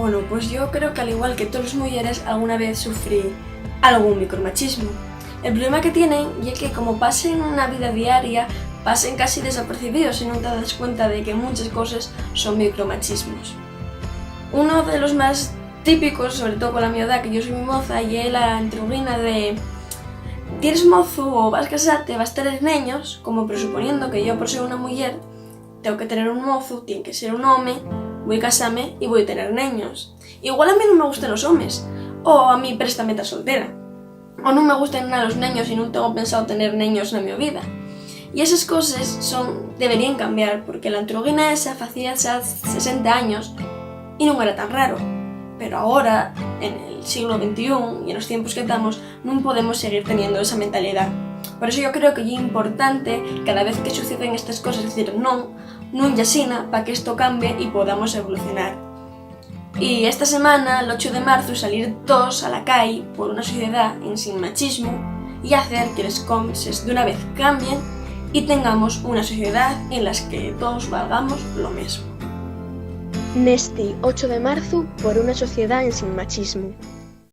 Bueno, pues yo creo que al igual que todas las mujeres alguna vez sufrí algún micromachismo. El problema que tienen es que como pasen una vida diaria, pasen casi desapercibidos y no te das cuenta de que muchas cosas son micromachismos. Uno de los más típicos, sobre todo con la mi edad, que yo soy muy moza, y es la entreguina de tienes mozo o vas a casarte, vas a tener niños, como presuponiendo que yo por ser una mujer tengo que tener un mozo, tiene que ser un hombre, voy a casarme y voy a tener niños. Igual a mí no me gustan los hombres, o a mí préstame estar soltera, o no me gustan nada los niños y no tengo pensado tener niños en mi vida. Y esas cosas deberían cambiar, porque la androguina esa hacía hace 60 años y no era tan raro. Pero ahora, en el siglo XXI y en los tiempos que estamos, no podemos seguir teniendo esa mentalidad. Por eso yo creo que es importante, cada vez que suceden estas cosas, decir no y así, para que esto cambie y podamos evolucionar. Y esta semana, el 8 de marzo, salir todos a la calle por una sociedad sin machismo y hacer que las cosas de una vez cambien y tengamos una sociedad en la que todos valgamos lo mismo. Nesti 8 de marzo por una sociedad sin machismo.